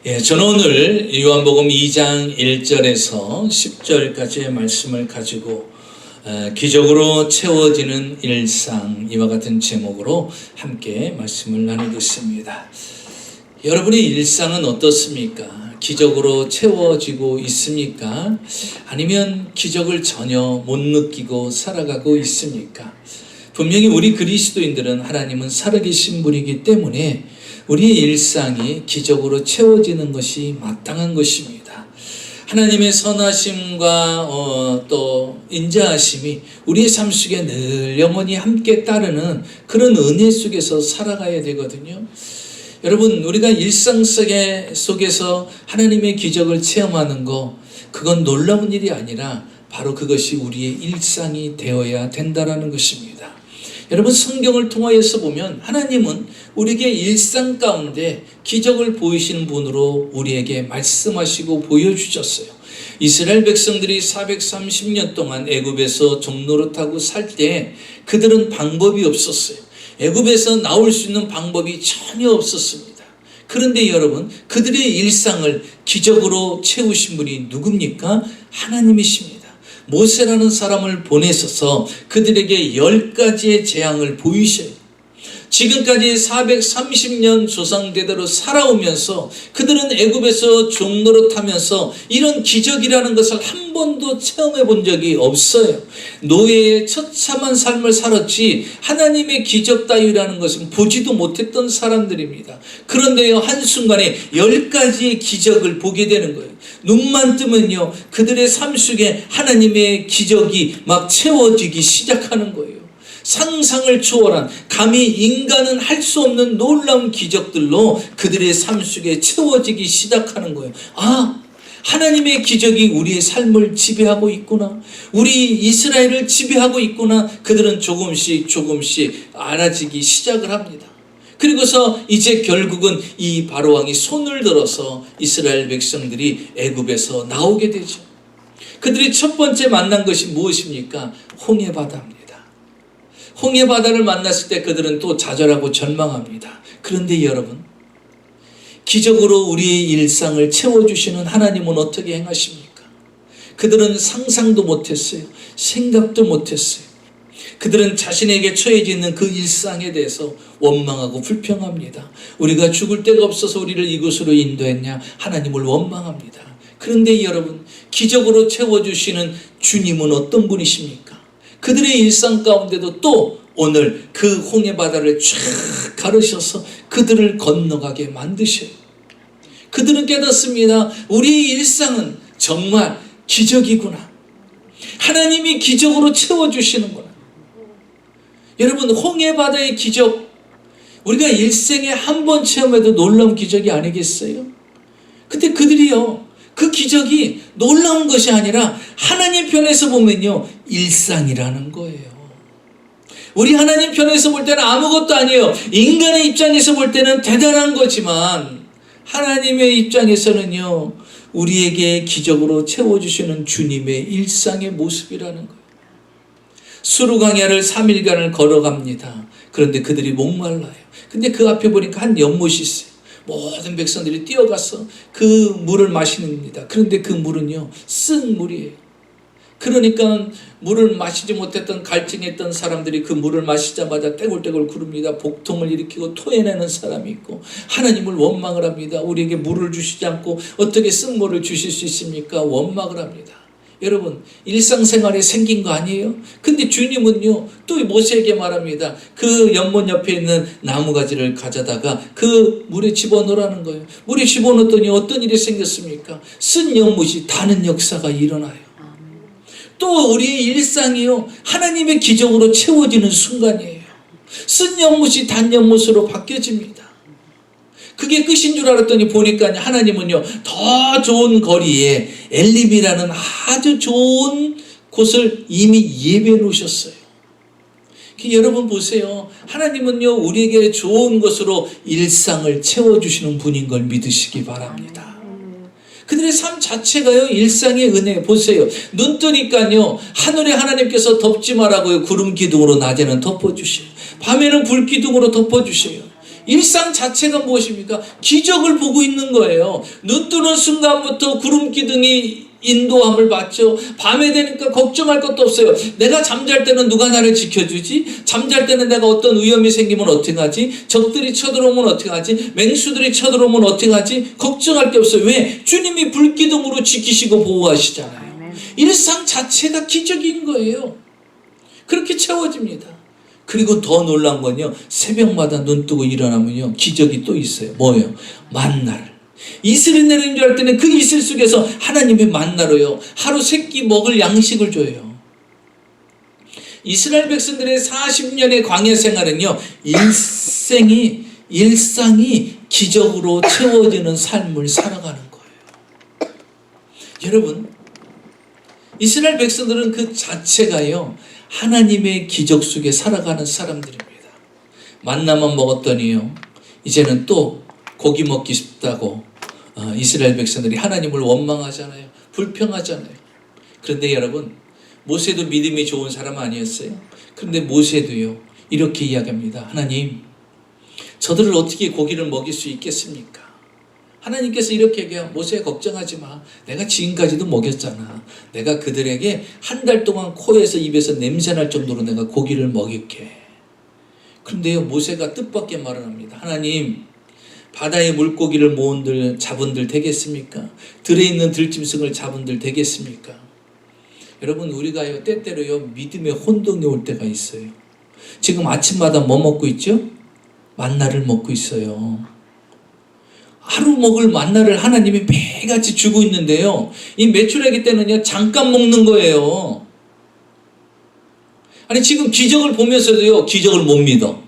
저는 오늘 요한복음 2장 1절에서 10절까지의 말씀을 가지고 기적으로 채워지는 일상, 이와 같은 제목으로 함께 말씀을 나누겠습니다. 여러분의 일상은 어떻습니까? 기적으로 채워지고 있습니까? 아니면 기적을 전혀 못 느끼고 살아가고 있습니까? 분명히 우리 그리스도인들은 하나님은 살아계신 분이기 때문에 우리의 일상이 기적으로 채워지는 것이 마땅한 것입니다. 하나님의 선하심과 또 인자하심이 우리의 삶 속에 늘 영원히 함께 따르는 그런 은혜 속에서 살아가야 되거든요. 여러분, 우리가 일상 속에서 하나님의 기적을 체험하는 거, 그건 놀라운 일이 아니라 바로 그것이 우리의 일상이 되어야 된다는 것입니다. 여러분, 성경을 통하여서 보면 하나님은 우리에게 일상 가운데 기적을 보이시는 분으로 우리에게 말씀하시고 보여주셨어요. 이스라엘 백성들이 430년 동안 애굽에서 종노릇하고 살 때 그들은 방법이 없었어요. 애굽에서 나올 수 있는 방법이 전혀 없었습니다. 그런데 여러분, 그들의 일상을 기적으로 채우신 분이 누굽니까? 하나님이십니다. 모세라는 사람을 보내셔서 그들에게 10가지의 재앙을 보이셔요. 지금까지 430년 조상대대로 살아오면서 그들은 애굽에서 종노릇하면서 이런 기적이라는 것을 한 번도 체험해 본 적이 없어요. 노예의 처참한 삶을 살았지 하나님의 기적 따위라는 것은 보지도 못했던 사람들입니다. 그런데요, 한순간에 10가지의 기적을 보게 되는 거예요. 눈만 뜨면요, 그들의 삶 속에 하나님의 기적이 막 채워지기 시작하는 거예요. 상상을 초월한, 감히 인간은 할 수 없는 놀라운 기적들로 그들의 삶 속에 채워지기 시작하는 거예요. 아, 하나님의 기적이 우리의 삶을 지배하고 있구나, 우리 이스라엘을 지배하고 있구나. 그들은 조금씩 알아지기 시작을 합니다. 그리고서 이제 결국은 이 바로왕이 손을 들어서 이스라엘 백성들이 애굽에서 나오게 되죠. 그들이 첫 번째 만난 것이 무엇입니까? 홍해바다입니다. 홍해바다를 만났을 때 그들은 또 좌절하고 절망합니다. 그런데 여러분, 기적으로 우리의 일상을 채워주시는 하나님은 어떻게 행하십니까? 그들은 상상도 못했어요. 생각도 못했어요. 그들은 자신에게 처해져 있는 그 일상에 대해서 원망하고 불평합니다. 우리가 죽을 데가 없어서 우리를 이곳으로 인도했냐? 하나님을 원망합니다. 그런데 여러분, 기적으로 채워주시는 주님은 어떤 분이십니까? 그들의 일상 가운데도 또 오늘 그 홍해바다를 쫙 가르셔서 그들을 건너가게 만드셔요. 그들은 깨닫습니다. 우리의 일상은 정말 기적이구나. 하나님이 기적으로 채워주시는구나. 여러분, 홍해바다의 기적, 우리가 일생에 한 번 체험해도 놀라운 기적이 아니겠어요? 근데 그들이요, 그 기적이 놀라운 것이 아니라 하나님 편에서 보면요, 일상이라는 거예요. 우리 하나님 편에서 볼 때는 아무것도 아니에요. 인간의 입장에서 볼 때는 대단한 거지만 하나님의 입장에서는요, 우리에게 기적으로 채워주시는 주님의 일상의 모습이라는 거예요. 수르광야를 3일간을 걸어갑니다. 그런데 그들이 목말라요. 근데 그 앞에 보니까 한 연못이 있어요. 모든 백성들이 뛰어가서 그 물을 마십니다. 그런데 그 물은요, 쓴 물이에요. 그러니까 물을 마시지 못했던 갈증했던 사람들이 그 물을 마시자마자 떼굴떼굴 구릅니다. 복통을 일으키고 토해내는 사람이 있고 하나님을 원망을 합니다. 우리에게 물을 주시지 않고 어떻게 쓴 물을 주실 수 있습니까? 원망을 합니다. 여러분, 일상생활에 생긴 거 아니에요? 근데 주님은요, 또 모세에게 말합니다. 그 연못 옆에 있는 나무가지를 가져다가 그 물에 집어넣으라는 거예요. 물에 집어넣었더니 어떤 일이 생겼습니까? 쓴 연못이 다는 역사가 일어나요. 또 우리의 일상이요, 하나님의 기적으로 채워지는 순간이에요. 쓴 연못이 단 연못으로 바뀌어집니다. 그게 끝인 줄 알았더니 보니까 하나님은요, 더 좋은 거리에 엘림이라는 아주 좋은 곳을 이미 예배해 놓으셨어요. 여러분 보세요. 하나님은요, 우리에게 좋은 것으로 일상을 채워주시는 분인 걸 믿으시기 바랍니다. 그들의 삶 자체가요, 일상의 은혜. 보세요. 눈 뜨니까요, 하늘에 하나님께서 덮지 말라고요, 구름 기둥으로 낮에는 덮어주셔요. 밤에는 불 기둥으로 덮어주셔요. 일상 자체가 무엇입니까? 기적을 보고 있는 거예요. 눈 뜨는 순간부터 구름 기둥이 인도함을 받죠. 밤에 되니까 걱정할 것도 없어요. 내가 잠잘 때는 누가 나를 지켜주지? 잠잘 때는 내가 어떤 위험이 생기면 어떻게 하지? 적들이 쳐들어오면 어떻게 하지? 맹수들이 쳐들어오면 어떻게 하지? 걱정할 게 없어요. 왜? 주님이 불기둥으로 지키시고 보호하시잖아요. 일상 자체가 기적인 거예요. 그렇게 채워집니다. 그리고 더 놀란 건요, 새벽마다 눈 뜨고 일어나면요, 기적이 또 있어요. 뭐예요? 만나를. 이슬이 내리는 줄 알 때는 그 이슬 속에서 하나님이 만나로요, 하루 세 끼 먹을 양식을 줘요. 이스라엘 백성들의 40년의 광야 생활은요, 일상이 기적으로 채워지는 삶을 살아가는 거예요. 여러분, 이스라엘 백성들은 그 자체가요, 하나님의 기적 속에 살아가는 사람들입니다. 만나만 먹었더니요, 이제는 또 고기 먹기 싶다고 이스라엘 백성들이 하나님을 원망하잖아요. 불평하잖아요. 그런데 여러분, 모세도 믿음이 좋은 사람 아니었어요? 그런데 모세도요, 이렇게 이야기합니다. 하나님, 저들을 어떻게 고기를 먹일 수 있겠습니까? 하나님께서 이렇게 얘기해요. 모세, 걱정하지 마. 내가 지금까지도 먹였잖아. 내가 그들에게 한 달 동안 코에서 입에서 냄새날 정도로 내가 고기를 먹일게. 그런데요, 모세가 뜻밖의 말을 합니다. 하나님, 바다의 물고기를 잡은들 되겠습니까? 들에 있는 들짐승을 잡은들 되겠습니까? 여러분, 우리가요, 때때로요, 믿음의 혼동이 올 때가 있어요. 지금 아침마다 뭐 먹고 있죠? 만나를 먹고 있어요. 하루 먹을 만나를 하나님이 매일같이 주고 있는데요, 이 메추라기 때는요, 잠깐 먹는 거예요. 아니, 지금 기적을 보면서도요, 기적을 못 믿어.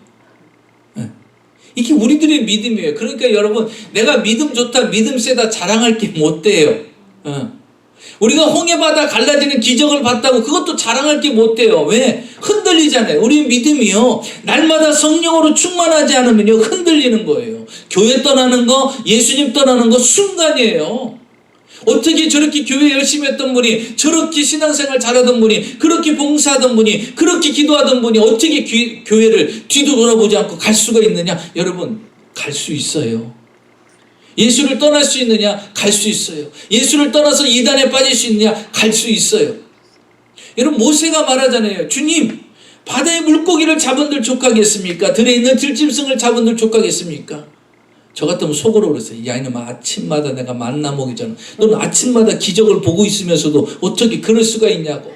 이게 우리들의 믿음이에요. 그러니까 여러분, 내가 믿음 좋다, 믿음 세다 자랑할 게 못 돼요. 우리가 홍해바다 갈라지는 기적을 봤다고 그것도 자랑할 게 못 돼요. 왜? 흔들리잖아요. 우리 믿음이요, 날마다 성령으로 충만하지 않으면요, 흔들리는 거예요. 교회 떠나는 거, 예수님 떠나는 거 순간이에요. 어떻게 저렇게 교회 열심히 했던 분이, 저렇게 신앙생활 잘하던 분이, 그렇게 봉사하던 분이, 그렇게 기도하던 분이 어떻게 교회를 뒤도 돌아보지 않고 갈 수가 있느냐? 여러분, 갈 수 있어요. 예수를 떠날 수 있느냐? 갈 수 있어요. 예수를 떠나서 이단에 빠질 수 있느냐? 갈 수 있어요. 여러분, 모세가 말하잖아요. 주님, 바다의 물고기를 잡은들 족하겠습니까? 들에 있는 들짐승을 잡은들 족하겠습니까? 저 같으면 속으로 그랬어요. 야, 이놈아, 아침마다 내가 만나 먹이잖아. 너는 아침마다 기적을 보고 있으면서도 어떻게 그럴 수가 있냐고.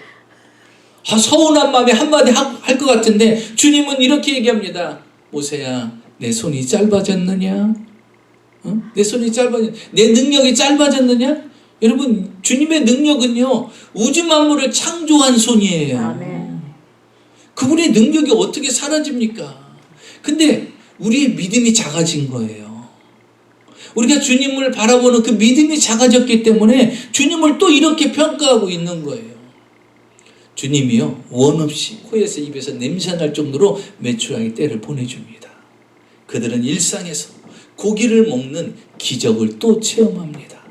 서운한 마음에 한마디 할 것 같은데, 주님은 이렇게 얘기합니다. 모세야, 내 손이 짧아졌느냐? 내 손이 짧아졌느냐? 내 능력이 짧아졌느냐? 여러분, 주님의 능력은요, 우주 만물을 창조한 손이에요. 아멘. 그분의 능력이 어떻게 사라집니까? 근데 우리의 믿음이 작아진 거예요. 우리가 주님을 바라보는 그 믿음이 작아졌기 때문에 주님을 또 이렇게 평가하고 있는 거예요. 주님이요, 원 없이 코에서 입에서 냄새날 정도로 메추라기 때를 보내줍니다. 그들은 일상에서 고기를 먹는 기적을 또 체험합니다.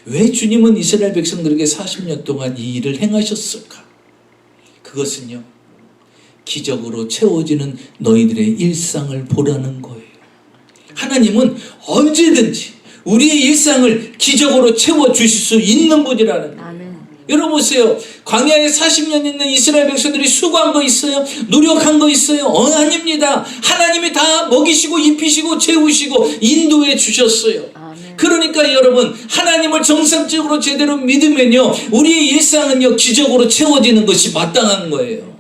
왜 주님은 이스라엘 백성들에게 40년 동안 이 일을 행하셨을까? 그것은요, 기적으로 채워지는 너희들의 일상을 보라는 거예요. 하나님은 언제든지 우리의 일상을 기적으로 채워주실 수 있는 분이라는 거예요. 여러분 보세요. 광야에 40년 있는 이스라엘 백성들이 수고한 거 있어요? 노력한 거 있어요? 아닙니다. 하나님이 다 먹이시고 입히시고 채우시고 인도해 주셨어요. 그러니까 여러분, 하나님을 정상적으로 제대로 믿으면요, 우리의 일상은요, 기적으로 채워지는 것이 마땅한 거예요.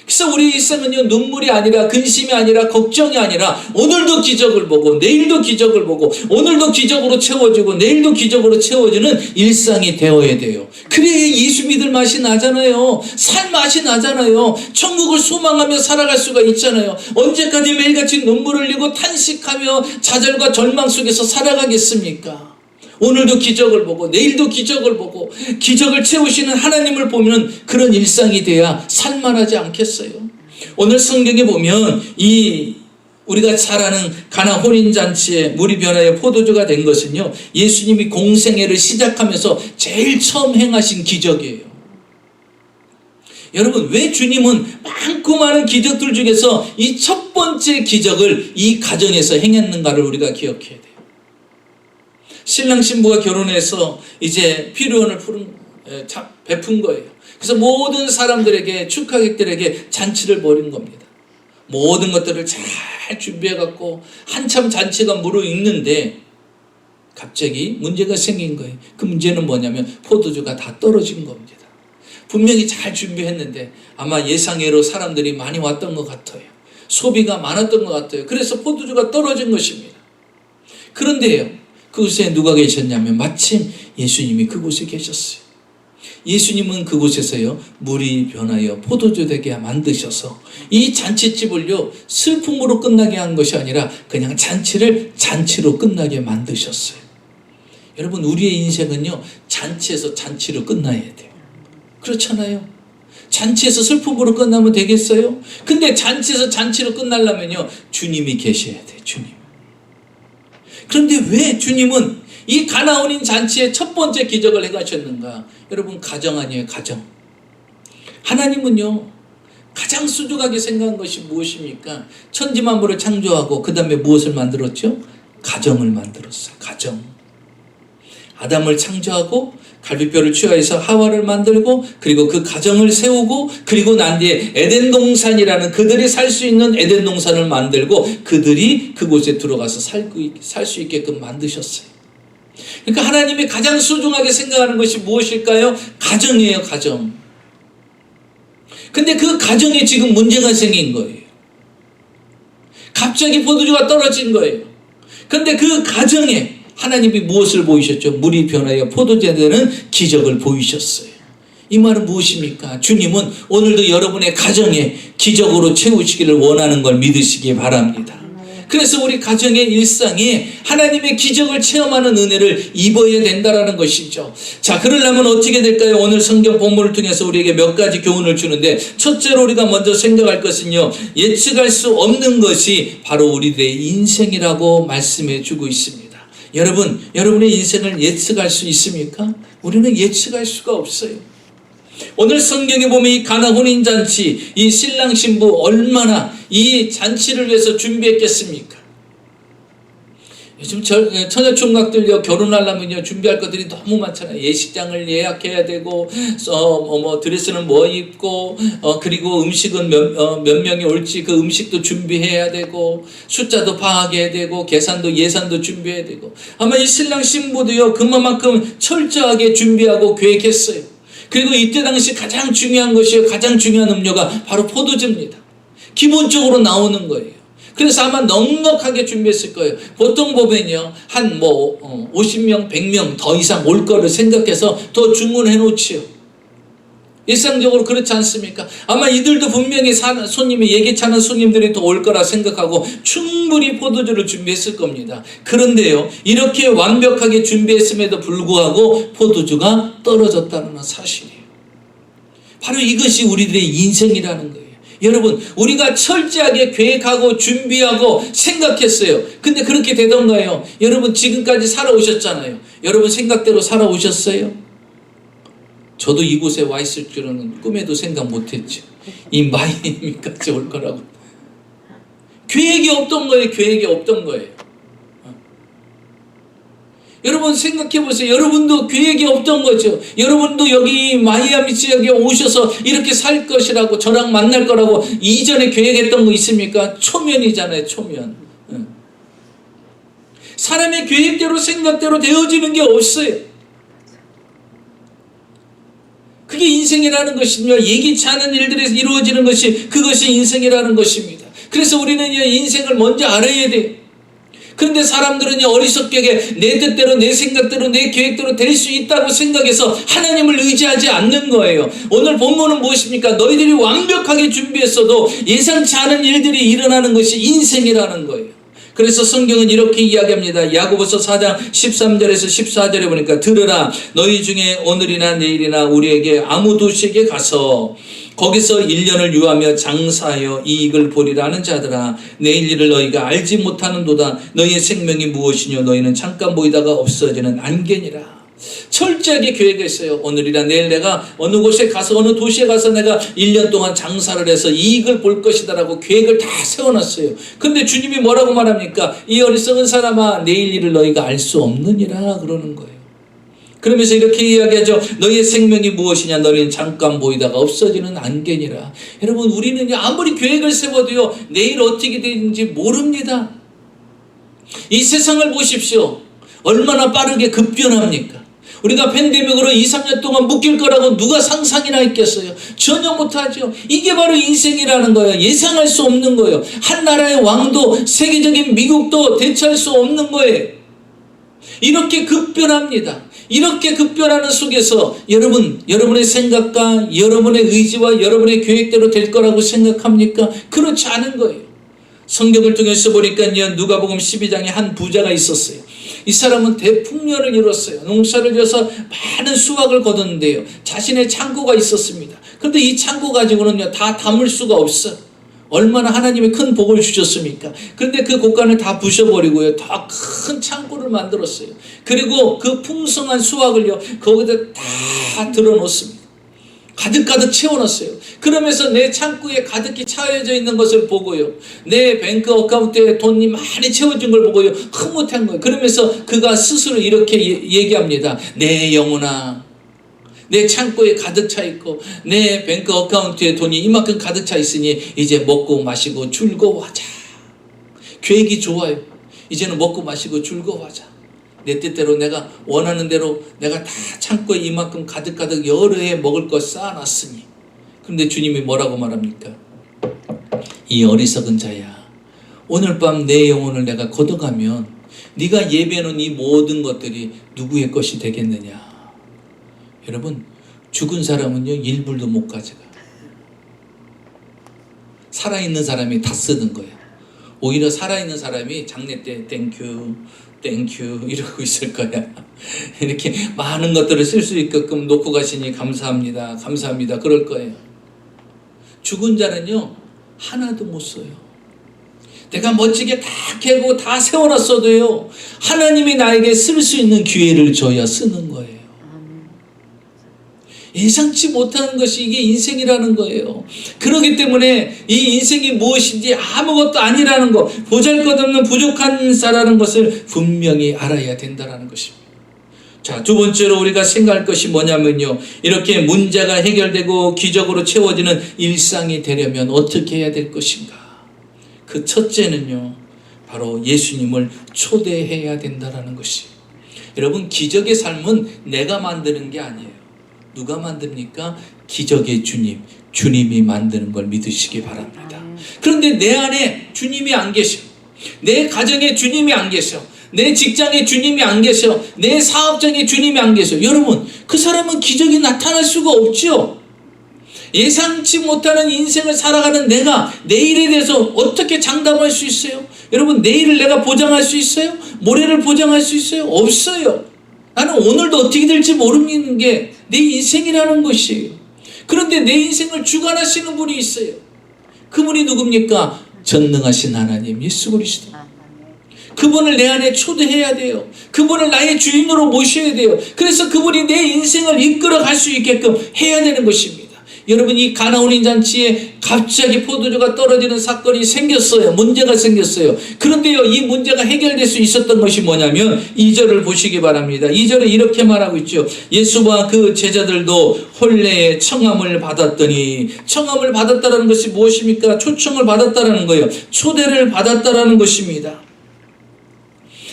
그래서 우리 일상은요, 눈물이 아니라, 근심이 아니라, 걱정이 아니라, 오늘도 기적을 보고 내일도 기적을 보고 오늘도 기적으로 채워지고 내일도 기적으로 채워지는 일상이 되어야 돼요. 그래야 예수 믿을 맛이 나잖아요. 살 맛이 나잖아요. 천국을 소망하며 살아갈 수가 있잖아요. 언제까지 매일같이 눈물을 흘리고 탄식하며 좌절과 절망 속에서 살아가겠습니까? 오늘도 기적을 보고 내일도 기적을 보고 기적을 채우시는 하나님을 보면 그런 일상이 돼야 살만하지 않겠어요? 오늘 성경에 보면 우리가 잘 아는 가나 혼인잔치에 물이 변하여 포도주가 된 것은요, 예수님이 공생애를 시작하면서 제일 처음 행하신 기적이에요. 여러분, 왜 주님은 많고 많은 기적들 중에서 이 첫 번째 기적을 이 가정에서 행했는가를 우리가 기억해야 돼요. 신랑 신부가 결혼해서 이제 피로연을 베푼 거예요. 그래서 모든 사람들에게, 축하객들에게 잔치를 벌인 겁니다. 모든 것들을 잘 준비해갖고 한참 잔치가 무르익는데 갑자기 문제가 생긴 거예요. 그 문제는 뭐냐면 포도주가 다 떨어진 겁니다. 분명히 잘 준비했는데 아마 예상외로 사람들이 많이 왔던 것 같아요. 소비가 많았던 것 같아요. 그래서 포도주가 떨어진 것입니다. 그런데요, 그곳에 누가 계셨냐면 마침 예수님이 그곳에 계셨어요. 예수님은 그곳에서요, 물이 변하여 포도주 되게 만드셔서 이 잔치집을요, 슬픔으로 끝나게 한 것이 아니라 그냥 잔치를 잔치로 끝나게 만드셨어요. 여러분, 우리의 인생은요, 잔치에서 잔치로 끝나야 돼요. 그렇잖아요. 잔치에서 슬픔으로 끝나면 되겠어요? 근데 잔치에서 잔치로 끝나려면요, 주님이 계셔야 돼요. 주님. 그런데 왜 주님은 이 가나온인 잔치의 첫 번째 기적을 행하셨는가? 여러분, 가정 아니에요, 가정. 하나님은요, 가장 소중하게 생각한 것이 무엇입니까? 천지만물을 창조하고 그 다음에 무엇을 만들었죠? 가정을 만들었어요. 가정. 아담을 창조하고 갈비뼈를 취하여서 하와를 만들고, 그리고 그 가정을 세우고, 그리고 난 뒤에 에덴 동산이라는 그들이 살 수 있는 에덴 동산을 만들고 그들이 그곳에 들어가서 살 수 있게끔 만드셨어요. 그러니까 하나님이 가장 소중하게 생각하는 것이 무엇일까요? 가정이에요, 가정. 근데 그 가정에 지금 문제가 생긴 거예요. 갑자기 포도주가 떨어진 거예요. 근데 그 가정에 하나님이 무엇을 보이셨죠? 물이 변하여 포도주가 되는 기적을 보이셨어요. 이 말은 무엇입니까? 주님은 오늘도 여러분의 가정에 기적으로 채우시기를 원하는 걸 믿으시기 바랍니다. 그래서 우리 가정의 일상에 하나님의 기적을 체험하는 은혜를 입어야 된다는 것이죠. 자, 그러려면 어떻게 될까요? 오늘 성경 본문을 통해서 우리에게 몇 가지 교훈을 주는데, 첫째로 우리가 먼저 생각할 것은요, 예측할 수 없는 것이 바로 우리들의 인생이라고 말씀해 주고 있습니다. 여러분, 여러분의 인생을 예측할 수 있습니까? 우리는 예측할 수가 없어요. 오늘 성경에 보면 이 가나 혼인잔치, 이 신랑 신부 얼마나 이 잔치를 위해서 준비했겠습니까? 요즘 처녀총각들요, 결혼하려면요, 준비할 것들이 너무 많잖아요. 예식장을 예약해야 되고, 드레스는 뭐 입고, 그리고 음식은 몇 명이 올지 그 음식도 준비해야 되고, 숫자도 파악해야 되고, 예산도 준비해야 되고. 아마 이 신랑 신부도요, 그만큼 철저하게 준비하고 계획했어요. 그리고 이때 당시 가장 중요한 것이요, 가장 중요한 음료가 바로 포도주입니다. 기본적으로 나오는 거예요. 그래서 아마 넉넉하게 준비했을 거예요. 보통 보면요, 한 50명, 100명 더 이상 올 거를 생각해서 더 주문해 놓지요. 일상적으로 그렇지 않습니까? 아마 이들도 분명히 예기치 않은 손님들이 더 올 거라 생각하고 충분히 포도주를 준비했을 겁니다. 그런데요, 이렇게 완벽하게 준비했음에도 불구하고 포도주가 떨어졌다는 사실이에요. 바로 이것이 우리들의 인생이라는 거예요. 여러분, 우리가 철저하게 계획하고 준비하고 생각했어요. 근데 그렇게 되던가요? 여러분, 지금까지 살아오셨잖아요. 여러분 생각대로 살아오셨어요? 저도 이곳에 와 있을 줄은 꿈에도 생각 못했죠. 이 마이애미까지 올 거라고. 계획이 없던 거예요. 계획이 없던 거예요. 여러분 생각해 보세요. 여러분도 계획이 없던 거죠. 여러분도 여기 마이애미 지역에 오셔서 이렇게 살 것이라고, 저랑 만날 거라고 이전에 계획했던 거 있습니까? 초면이잖아요. 초면. 사람의 계획대로 생각대로 되어지는 게 없어요. 그게 인생이라는 것이며, 예기치 않은 일들에서 이루어지는 것이, 그것이 인생이라는 것입니다. 그래서 우리는 인생을 먼저 알아야 돼요. 그런데 사람들은 어리석게 내 뜻대로, 내 생각대로, 내 계획대로 될 수 있다고 생각해서 하나님을 의지하지 않는 거예요. 오늘 본문은 무엇입니까? 너희들이 완벽하게 준비했어도 예상치 않은 일들이 일어나는 것이 인생이라는 거예요. 그래서 성경은 이렇게 이야기합니다. 야고보서 4장 13절에서 14절에 보니까, 들으라, 너희 중에 오늘이나 내일이나 우리에게 아무 도시에게 가서 거기서 1년을 유하며 장사하여 이익을 보리라 하는 자들아, 내일 일을 너희가 알지 못하는도다. 너희의 생명이 무엇이뇨? 너희는 잠깐 보이다가 없어지는 안개니라. 철저하게 계획했어요. 오늘이나 내일 내가 어느 곳에 가서 어느 도시에 가서 내가 1년 동안 장사를 해서 이익을 볼 것이다라고 계획을 다 세워놨어요. 근데 주님이 뭐라고 말합니까? 이 어리석은 사람아, 내일 일을 너희가 알 수 없느니라 그러는 거예요. 그러면서 이렇게 이야기하죠. 너희의 생명이 무엇이냐? 너희는 잠깐 보이다가 없어지는 안개니라. 여러분, 우리는 아무리 계획을 세워도요, 내일 어떻게 되는지 모릅니다. 이 세상을 보십시오. 얼마나 빠르게 급변합니까? 우리가 팬데믹으로 2, 3년 동안 묶일 거라고 누가 상상이나 했겠어요? 전혀 못하죠. 이게 바로 인생이라는 거예요. 예상할 수 없는 거예요. 한 나라의 왕도, 세계적인 미국도 대처할 수 없는 거예요. 이렇게 급변합니다. 이렇게 급변하는 속에서 여러분의 생각과 여러분의 의지와 여러분의 계획대로 될 거라고 생각합니까? 그렇지 않은 거예요. 성경을 통해서 보니까요, 누가복음 12장에 한 부자가 있었어요. 이 사람은 대풍년을 이뤘어요. 농사를 지어서 많은 수확을 거뒀는데요, 자신의 창고가 있었습니다. 그런데 이 창고 가지고는요, 다 담을 수가 없어요. 얼마나 하나님이 큰 복을 주셨습니까? 그런데 그 곳간을 다 부셔버리고요, 더 큰 창고를 만들었어요. 그리고 그 풍성한 수확을요, 거기다 다 들어놓습니다. 가득가득 채워놨어요. 그러면서 내 창고에 가득히 차여져 있는 것을 보고요, 내 뱅크 어카운트에 돈이 많이 채워진 걸 보고요, 흐뭇한 거예요. 그러면서 그가 스스로 이렇게 얘기합니다. 내 영혼아, 내 창고에 가득 차 있고 내 뱅크 어카운트에 돈이 이만큼 가득 차 있으니 이제 먹고 마시고 즐거워하자. 계획이 좋아요. 이제는 먹고 마시고 즐거워하자. 내 뜻대로 내가 원하는 대로 내가 다 창고에 이만큼 가득가득 여러 해 먹을 것 쌓아놨으니. 그런데 주님이 뭐라고 말합니까? 이 어리석은 자야, 오늘 밤 내 영혼을 내가 걷어가면 네가 예배해놓은 이 모든 것들이 누구의 것이 되겠느냐. 여러분, 죽은 사람은요, 일불도 못 가져가. 살아있는 사람이 다 쓰는 거예요. 오히려 살아있는 사람이 장례 때 땡큐 이러고 있을 거야. 이렇게 많은 것들을 쓸 수 있게끔 놓고 가시니 감사합니다 그럴 거예요. 죽은 자는요, 하나도 못 써요. 내가 멋지게 다 캐고 다 세워놨어도요, 하나님이 나에게 쓸 수 있는 기회를 줘야 쓰는 거예요. 예상치 못하는 것이 이게 인생이라는 거예요. 그렇기 때문에 이 인생이 무엇인지 아무것도 아니라는 것, 보잘것없는 부족한 자라는 것을 분명히 알아야 된다는 것입니다. 자, 두 번째로 우리가 생각할 것이 뭐냐면요, 이렇게 문제가 해결되고 기적으로 채워지는 일상이 되려면 어떻게 해야 될 것인가. 그 첫째는요, 바로 예수님을 초대해야 된다는 것이. 여러분, 기적의 삶은 내가 만드는 게 아니에요. 누가 만듭니까? 기적의 주님, 주님이 만드는 걸 믿으시기 바랍니다. 그런데 내 안에 주님이 안 계셔. 내 가정에 주님이 안 계셔. 내 직장에 주님이 안 계셔. 내 사업장에 주님이 안 계셔. 여러분, 그 사람은 기적이 나타날 수가 없죠. 예상치 못하는 인생을 살아가는 내가 내일에 대해서 어떻게 장담할 수 있어요? 여러분, 내일을 내가 보장할 수 있어요? 모레를 보장할 수 있어요? 없어요. 나는 오늘도 어떻게 될지 모르는 게 내 인생이라는 것이에요. 그런데 내 인생을 주관하시는 분이 있어요. 그분이 누굽니까? 전능하신 하나님 예수 그리스도. 그분을 내 안에 초대해야 돼요. 그분을 나의 주인으로 모셔야 돼요. 그래서 그분이 내 인생을 이끌어 갈 수 있게끔 해야 되는 것입니다. 여러분, 이 가나온인 잔치에 갑자기 포도주가 떨어지는 사건이 생겼어요. 문제가 생겼어요. 그런데요, 이 문제가 해결될 수 있었던 것이 뭐냐면 2절을 보시기 바랍니다. 2절에 이렇게 말하고 있죠. 예수와 그 제자들도 혼례의 청함을 받았더니, 청함을 받았다는 것이 무엇입니까? 초청을 받았다는 거예요. 초대를 받았다는 것입니다.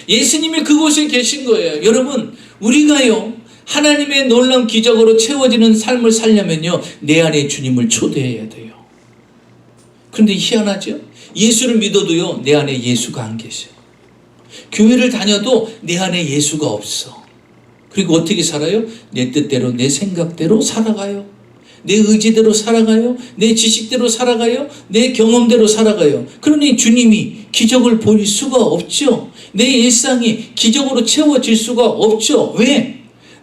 예수님이 그곳에 계신 거예요. 여러분, 우리가요, 하나님의 놀라운 기적으로 채워지는 삶을 살려면요, 내 안에 주님을 초대해야 돼요. 그런데 희한하죠? 예수를 믿어도요, 내 안에 예수가 안 계셔요. 교회를 다녀도 내 안에 예수가 없어. 그리고 어떻게 살아요? 내 뜻대로, 내 생각대로 살아가요. 내 의지대로 살아가요. 내 지식대로 살아가요. 내 경험대로 살아가요. 그러니 주님이 기적을 보일 수가 없죠. 내 일상이 기적으로 채워질 수가 없죠. 왜?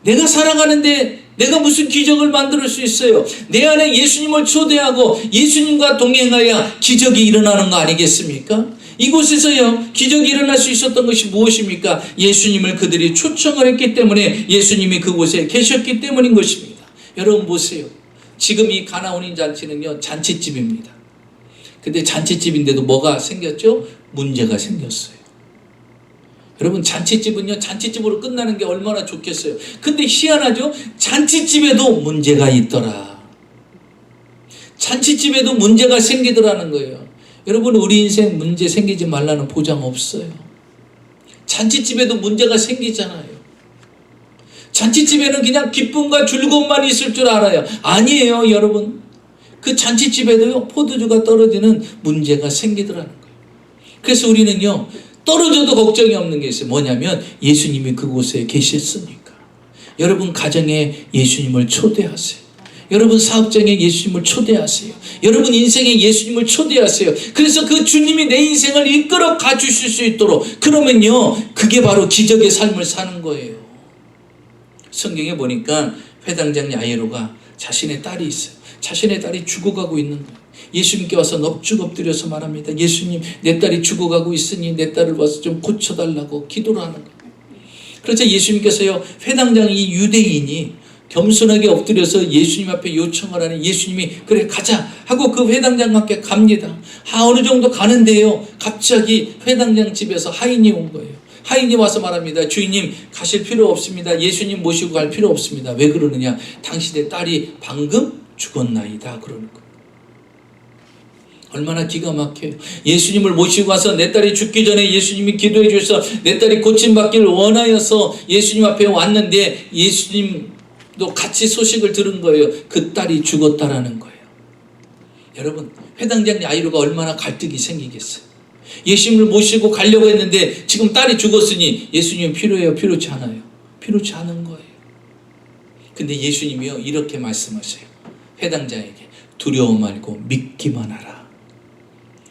내가 살아가는데 내가 무슨 기적을 만들 수 있어요? 내 안에 예수님을 초대하고 예수님과 동행하여 기적이 일어나는 거 아니겠습니까? 이곳에서요 기적이 일어날 수 있었던 것이 무엇입니까? 예수님을 그들이 초청을 했기 때문에, 예수님이 그곳에 계셨기 때문인 것입니다. 여러분 보세요. 지금 이 가나온인 잔치는요 잔치집입니다. 근데 잔치집인데도 뭐가 생겼죠? 문제가 생겼어요. 여러분 잔치집은요 잔치집으로 끝나는 게 얼마나 좋겠어요. 근데 희한하죠? 잔치집에도 문제가 있더라. 잔치집에도 문제가 생기더라는 거예요. 여러분 우리 인생 문제 생기지 말라는 보장 없어요. 잔치집에도 문제가 생기잖아요. 잔치집에는 그냥 기쁨과 즐거움만 있을 줄 알아요. 아니에요 여러분. 그 잔치집에도요 포도주가 떨어지는 문제가 생기더라는 거예요. 그래서 우리는요 떨어져도 걱정이 없는 게 있어요. 뭐냐면 예수님이 그곳에 계셨으니까. 여러분 가정에 예수님을 초대하세요. 여러분 사업장에 예수님을 초대하세요. 여러분 인생에 예수님을 초대하세요. 그래서 그 주님이 내 인생을 이끌어 가주실 수 있도록, 그러면요 그게 바로 기적의 삶을 사는 거예요. 성경에 보니까 회당장 야이로가 자신의 딸이 있어요. 자신의 딸이 죽어가고 있는 거예요. 예수님께 와서 넙죽 엎드려서 말합니다. 예수님, 내 딸이 죽어가고 있으니 내 딸을 와서 좀 고쳐달라고 기도를 하는 거예요. 그래서 예수님께서요 회당장 이 유대인이 겸손하게 엎드려서 예수님 앞에 요청을 하니 예수님이 그래 가자 하고 그 회당장과 함께 갑니다. 어느 정도 가는데요 갑자기 회당장 집에서 하인이 온 거예요. 하인이 와서 말합니다. 주인님 가실 필요 없습니다. 예수님 모시고 갈 필요 없습니다. 왜 그러느냐? 당신의 딸이 방금 죽었나이다 그러는 거예요. 얼마나 기가 막혀요. 예수님을 모시고 와서 내 딸이 죽기 전에 예수님이 기도해 주셔서 내 딸이 고침받기를 원하여서 예수님 앞에 왔는데 예수님도 같이 소식을 들은 거예요. 그 딸이 죽었다라는 거예요. 여러분 회당장 야이로가 얼마나 갈등이 생기겠어요. 예수님을 모시고 가려고 했는데 지금 딸이 죽었으니 예수님 필요해요? 필요치 않아요? 필요치 않은 거예요. 근데 예수님이요 이렇게 말씀하세요. 회당장에게 두려워 말고 믿기만 하라.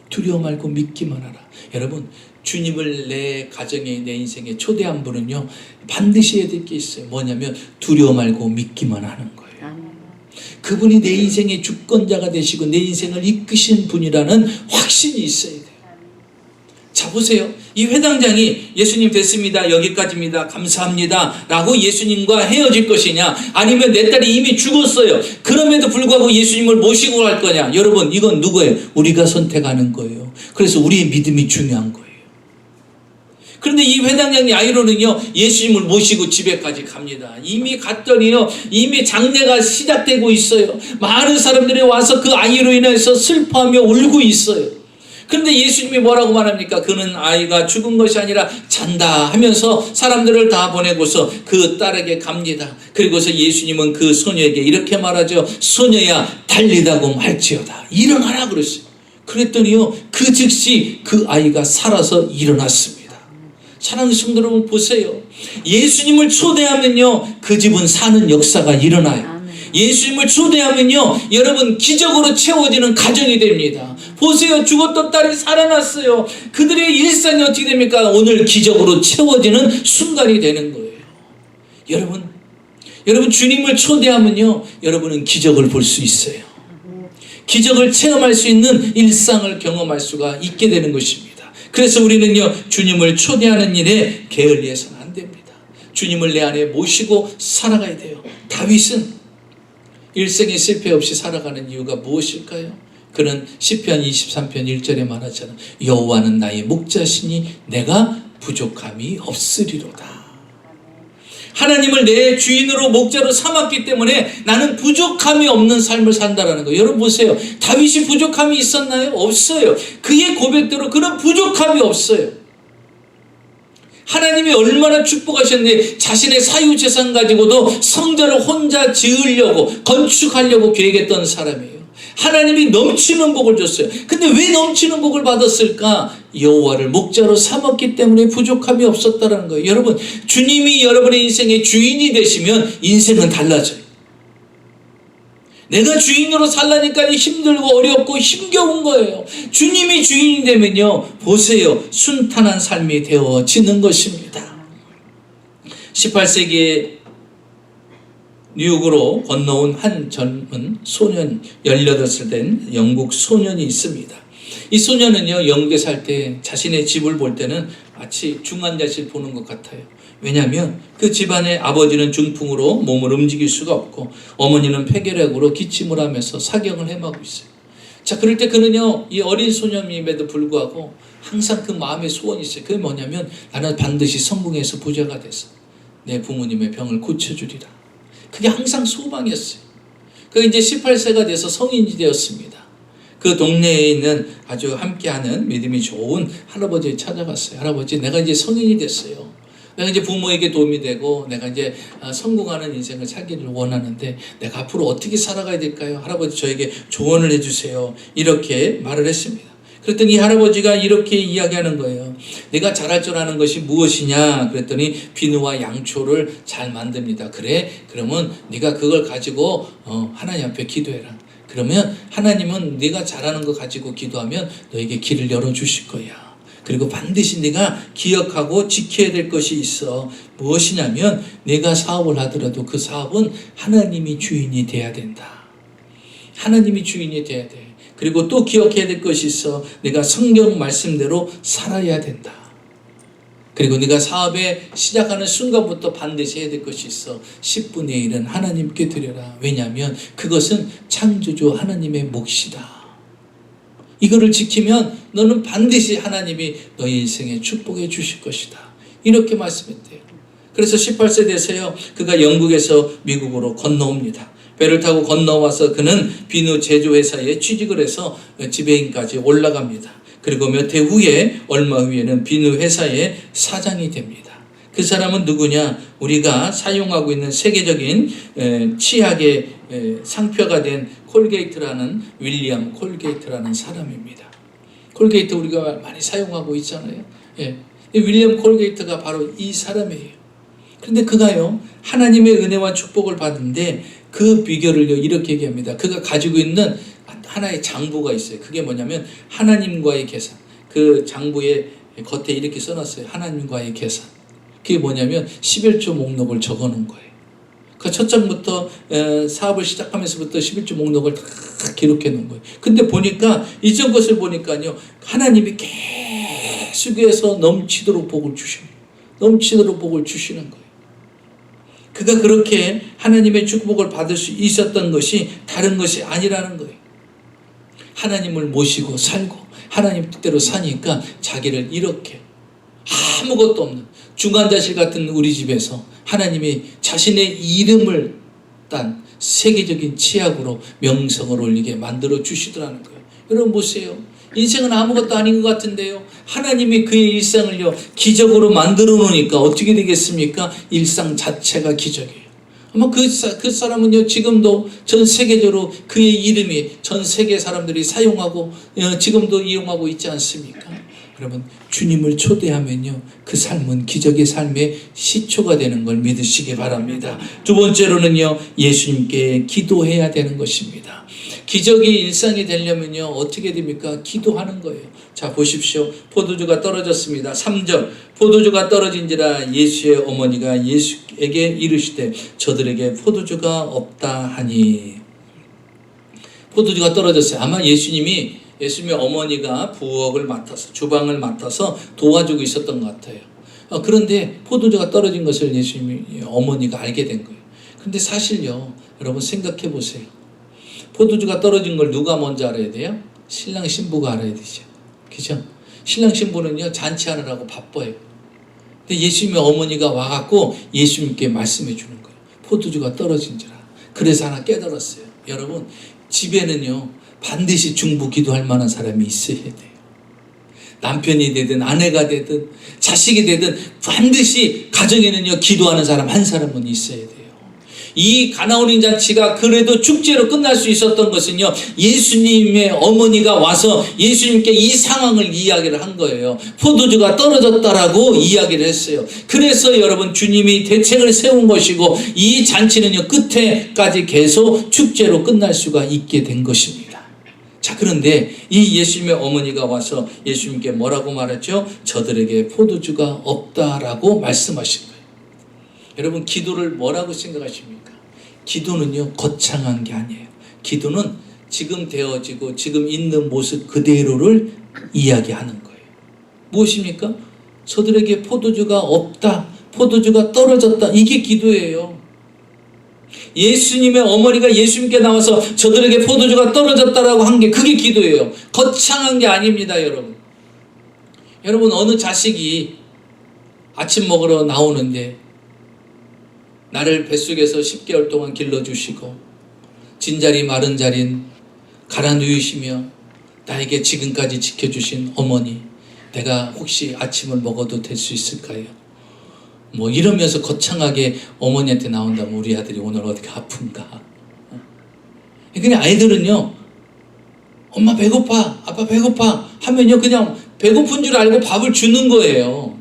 두려워 말고 믿기만 하라. 여러분 주님을 내 가정에 내 인생에 초대한 분은요 반드시 해야 될 게 있어요. 뭐냐면 두려워 말고 믿기만 하는 거예요. 그분이 내 인생의 주권자가 되시고 내 인생을 이끄신 분이라는 확신이 있어야 돼요. 자 보세요. 이 회당장이 예수님 됐습니다. 여기까지입니다. 감사합니다. 라고 예수님과 헤어질 것이냐, 아니면 내 딸이 이미 죽었어요. 그럼에도 불구하고 예수님을 모시고 갈 거냐. 여러분 이건 누구예요? 우리가 선택하는 거예요. 그래서 우리의 믿음이 중요한 거예요. 그런데 이 회당장 야이로는요 예수님을 모시고 집에까지 갑니다. 이미 갔더니요 이미 장례가 시작되고 있어요. 많은 사람들이 와서 그 아이로 인해서 슬퍼하며 울고 있어요. 그런데 예수님이 뭐라고 말합니까? 그는 아이가 죽은 것이 아니라 잔다 하면서 사람들을 다 보내고서 그 딸에게 갑니다. 그리고서 예수님은 그 소녀에게 이렇게 말하죠. 소녀야 달리다고 말지어다. 일어나라 그랬어요. 그랬더니요 그 즉시 그 아이가 살아서 일어났습니다. 사랑하는 성도 여러분 보세요. 예수님을 초대하면요 그 집은 사는 역사가 일어나요. 예수님을 초대하면요 여러분 기적으로 채워지는 가정이 됩니다. 보세요. 죽었던 딸이 살아났어요. 그들의 일상이 어떻게 됩니까? 오늘 기적으로 채워지는 순간이 되는 거예요. 여러분 주님을 초대하면요 여러분은 기적을 볼 수 있어요. 기적을 체험할 수 있는 일상을 경험할 수가 있게 되는 것입니다. 그래서 우리는요 주님을 초대하는 일에 게을리해서는 안 됩니다. 주님을 내 안에 모시고 살아가야 돼요. 다윗은 일생에 실패 없이 살아가는 이유가 무엇일까요? 그는 시편 23편 1절에 말하잖아. 여호와는 나의 목자시니 내가 부족함이 없으리로다. 하나님을 내 주인으로 목자로 삼았기 때문에 나는 부족함이 없는 삶을 산다라는 거예요. 여러분 보세요. 다윗이 부족함이 있었나요? 없어요. 그의 고백대로 그런 부족함이 없어요. 하나님이 얼마나 축복하셨는데 자신의 사유재산 가지고도 성전을 혼자 지으려고 건축하려고 계획했던 사람이에요. 하나님이 넘치는 복을 줬어요. 근데 왜 넘치는 복을 받았을까? 여호와를 목자로 삼았기 때문에 부족함이 없었다는 거예요. 여러분 주님이 여러분의 인생의 주인이 되시면 인생은 달라져요. 내가 주인으로 살라니까 힘들고 어렵고 힘겨운 거예요. 주님이 주인이 되면요 보세요 순탄한 삶이 되어지는 것입니다. 18세기에 뉴욕으로 건너온 한 젊은 소년 18살 된 영국 소년이 있습니다. 이 소녀는요, 영국에 살 때 자신의 집을 볼 때는 마치 중환자실 보는 것 같아요. 왜냐하면 그 집안의 아버지는 중풍으로 몸을 움직일 수가 없고 어머니는 폐결핵으로 기침을 하면서 사경을 헤매고 있어요. 자, 그럴 때 그는요, 이 어린 소년임에도 불구하고 항상 그 마음의 소원이 있어요. 그게 뭐냐면 나는 반드시 성공해서 부자가 돼서 내 부모님의 병을 고쳐주리라. 그게 항상 소망이었어요. 그 이제 18세가 돼서 성인이 되었습니다. 그 동네에 있는 아주 함께하는 믿음이 좋은 할아버지를 찾아갔어요. 할아버지, 내가 이제 성인이 됐어요. 내가 이제 부모에게 도움이 되고 내가 이제 성공하는 인생을 살기를 원하는데 내가 앞으로 어떻게 살아가야 될까요? 할아버지, 저에게 조언을 해주세요. 이렇게 말을 했습니다. 그랬더니 이 할아버지가 이렇게 이야기하는 거예요. 네가 잘할 줄 아는 것이 무엇이냐? 그랬더니 비누와 양초를 잘 만듭니다. 그래? 그러면 네가 그걸 가지고 하나님 앞에 기도해라. 그러면 하나님은 네가 잘하는 거 가지고 기도하면 너에게 길을 열어주실 거야. 그리고 반드시 네가 기억하고 지켜야 될 것이 있어. 무엇이냐면 네가 사업을 하더라도 그 사업은 하나님이 주인이 돼야 된다. 하나님이 주인이 돼야 돼. 그리고 또 기억해야 될 것이 있어. 네가 성경 말씀대로 살아야 된다. 그리고 네가 사업에 시작하는 순간부터 반드시 해야 될 것이 있어. 10분의 1은 하나님께 드려라. 왜냐하면 그것은 창조주 하나님의 몫이다. 이거를 지키면 너는 반드시 하나님이 너의 인생에 축복해 주실 것이다. 이렇게 말씀했대요. 그래서 18세 돼서요, 그가 영국에서 미국으로 건너옵니다. 배를 타고 건너와서 그는 비누 제조회사에 취직을 해서 지배인까지 올라갑니다. 그리고 몇 해 후에, 얼마 후에는 비누 회사의 사장이 됩니다. 그 사람은 누구냐? 우리가 사용하고 있는 세계적인 치약의 상표가 된 콜게이트라는, 윌리엄 콜게이트라는 사람입니다. 콜게이트 우리가 많이 사용하고 있잖아요. 예. 윌리엄 콜게이트가 바로 이 사람이에요. 그런데 그가요, 하나님의 은혜와 축복을 받는데 그 비결을요, 이렇게 얘기합니다. 그가 가지고 있는 하나의 장부가 있어요. 그게 뭐냐면 하나님과의 계산. 그 장부의 겉에 이렇게 써놨어요. 하나님과의 계산. 그게 뭐냐면 11조 목록을 적어놓은 거예요. 그 첫 장부터 사업을 시작하면서부터 11조 목록을 다 기록해 놓은 거예요. 근데 보니까 이전 것을 보니까요, 하나님이 계속해서 넘치도록 복을 주시는 거예요. 넘치도록 복을 주시는 거예요. 그가 그렇게 하나님의 축복을 받을 수 있었던 것이 다른 것이 아니라는 거예요. 하나님을 모시고 살고 하나님 뜻대로 사니까 자기를 이렇게 아무것도 없는 중환자실 같은 우리 집에서 하나님이 자신의 이름을 딴 세계적인 치약으로 명성을 올리게 만들어 주시더라는 거예요. 여러분 보세요. 인생은 아무것도 아닌 것 같은데요, 하나님이 그의 일상을요 기적으로 만들어 놓으니까 어떻게 되겠습니까? 일상 자체가 기적이에요. 아마 그 사람은요 지금도 전 세계적으로 그의 이름이 전 세계 사람들이 사용하고 지금도 이용하고 있지 않습니까? 여러분, 주님을 초대하면요 그 삶은 기적의 삶의 시초가 되는 걸 믿으시기 바랍니다. 두 번째로는요, 예수님께 기도해야 되는 것입니다. 기적이 일상이 되려면요 어떻게 됩니까? 기도하는 거예요. 자, 보십시오. 포도주가 떨어졌습니다. 3절. 포도주가 떨어진지라 예수의 어머니가 예수에게 이르시되 저들에게 포도주가 없다 하니. 포도주가 떨어졌어요. 아마 예수님의 어머니가 부엌을 맡아서, 주방을 맡아서 도와주고 있었던 것 같아요. 그런데 포도주가 떨어진 것을 예수님의 어머니가 알게 된 거예요. 근데 사실요, 여러분 생각해 보세요. 포도주가 떨어진 걸 누가 먼저 알아야 돼요? 신랑 신부가 알아야 되죠. 그죠? 신랑 신부는요 잔치하느라고 바빠요. 근데 예수님의 어머니가 와갖고 예수님께 말씀해 주는 거예요. 포도주가 떨어진지라. 그래서 하나 깨달았어요. 여러분, 집에는요 반드시 중보 기도할 만한 사람이 있어야 돼요. 남편이 되든 아내가 되든 자식이 되든 반드시 가정에는요 기도하는 사람 한 사람은 있어야 돼요. 이 가나오니 잔치가 그래도 축제로 끝날 수 있었던 것은요, 예수님의 어머니가 와서 예수님께 이 상황을 이야기를 한 거예요. 포도주가 떨어졌다라고 이야기를 했어요. 그래서 여러분, 주님이 대책을 세운 것이고 이 잔치는요 끝에까지 계속 축제로 끝날 수가 있게 된 것입니다. 자, 그런데 이 예수님의 어머니가 와서 예수님께 뭐라고 말했죠? 저들에게 포도주가 없다라고 말씀하신 거예요. 여러분, 기도를 뭐라고 생각하십니까? 기도는요 거창한 게 아니에요. 기도는 지금 되어지고 지금 있는 모습 그대로를 이야기하는 거예요. 무엇입니까? 저들에게 포도주가 없다, 포도주가 떨어졌다, 이게 기도예요. 예수님의 어머니가 예수님께 나와서 저들에게 포도주가 떨어졌다라고 한 게 그게 기도예요. 거창한 게 아닙니다, 여러분. 여러분, 어느 자식이 아침 먹으러 나오는데 나를 뱃속에서 10개월 동안 길러주시고 진자리 마른 자린 갈아 누이시며 나에게 지금까지 지켜주신 어머니, 내가 혹시 아침을 먹어도 될 수 있을까요? 뭐 이러면서 거창하게 어머니한테 나온다면 우리 아들이 오늘 어떻게 아픈가? 그냥 아이들은요, 엄마 배고파, 아빠 배고파 하면요 그냥 배고픈 줄 알고 밥을 주는 거예요.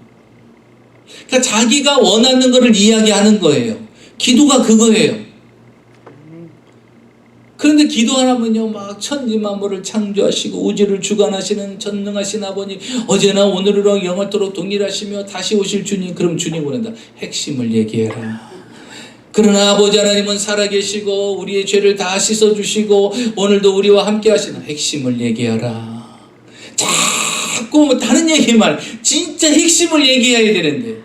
그러니까 자기가 원하는 것을 이야기하는 거예요. 기도가 그거예요. 그런데 기도하면요 막 천지만물을 창조하시고 우주를 주관하시는 전능하신 아버님, 어제나 오늘이랑 영원토록 동일하시며 다시 오실 주님. 그럼 주님 보낸다. 핵심을 얘기해라. 그러나 아버지 하나님은 살아계시고 우리의 죄를 다 씻어주시고 오늘도 우리와 함께 하시는 핵심을 얘기하라. 자꾸 뭐 다른 얘기만, 진짜 핵심을 얘기해야 되는데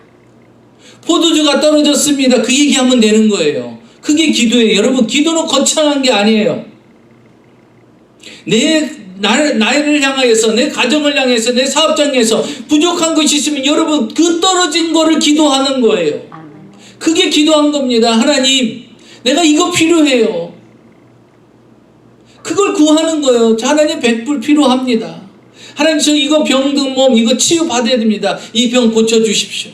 포도주가 떨어졌습니다, 그 얘기하면 되는 거예요. 그게 기도예요. 여러분, 기도는 거창한 게 아니에요. 나를 향하여서, 내 가정을 향해서, 내 사업장에서 부족한 것이 있으면 여러분 그 떨어진 거를 기도하는 거예요. 그게 기도한 겁니다. 하나님, 내가 이거 필요해요. 그걸 구하는 거예요. 하나님 100불 필요합니다. 하나님, 저 이거 병든 몸 이거 치유받아야 됩니다. 이 병 고쳐주십시오.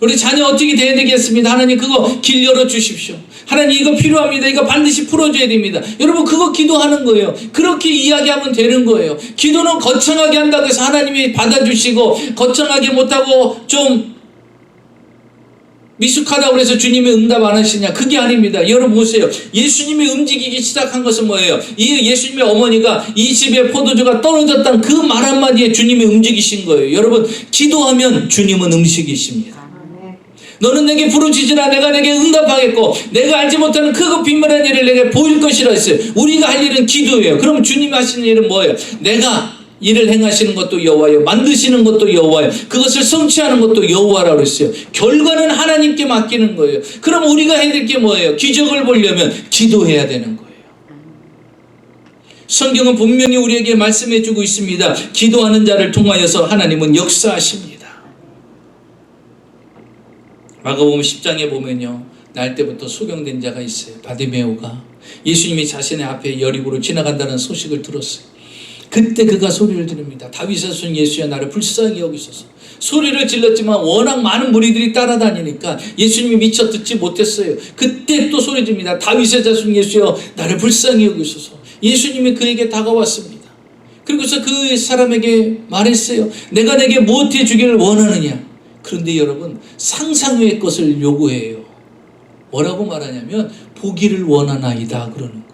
우리 자녀 어떻게 돼야 되겠습니다. 하나님 그거 길 열어주십시오. 하나님 이거 필요합니다. 이거 반드시 풀어줘야 됩니다. 여러분 그거 기도하는 거예요. 그렇게 이야기하면 되는 거예요. 기도는 거창하게 한다고 해서 하나님이 받아주시고 거창하게 못하고 좀 미숙하다고 해서 주님이 응답 안 하시냐, 그게 아닙니다. 여러분 보세요. 예수님이 움직이기 시작한 것은 뭐예요? 이 예수님의 어머니가 이 집에 포도주가 떨어졌다는 그 말 한마디에 주님이 움직이신 거예요. 여러분 기도하면 주님은 움직이십니다. 너는 내게 부르짖으라 내가 내게 응답하겠고 내가 알지 못하는 크고 비밀한 일을 내게 보일 것이라 했어요. 우리가 할 일은 기도예요. 그럼 주님이 하시는 일은 뭐예요? 내가 일을 행하시는 것도 여호와요, 만드시는 것도 여호와요, 그것을 성취하는 것도 여호와라고 했어요. 결과는 하나님께 맡기는 거예요. 그럼 우리가 해야 될 게 뭐예요? 기적을 보려면 기도해야 되는 거예요. 성경은 분명히 우리에게 말씀해 주고 있습니다. 기도하는 자를 통하여서 하나님은 역사하십니다. 마가복음 10장에 보면요, 날 때부터 소경된 자가 있어요. 바디메오가 예수님이 자신의 앞에 여리고로 지나간다는 소식을 들었어요. 그때 그가 소리를 지릅니다. 다윗의 손 예수야 나를 불쌍히 여기소서. 소리를 질렀지만 워낙 많은 무리들이 따라다니니까 예수님이 미처 듣지 못했어요. 그때 또 소리 지릅니다. 다윗의 자손 예수여 나를 불쌍히 여기소서. 예수님이 그에게 다가왔습니다. 그리고서 그 사람에게 말했어요. 내가 내게 무엇해 주기를 원하느냐. 그런데 여러분 상상 외의 것을 요구해요. 뭐라고 말하냐면 보기를 원하나이다 그러는 거예요.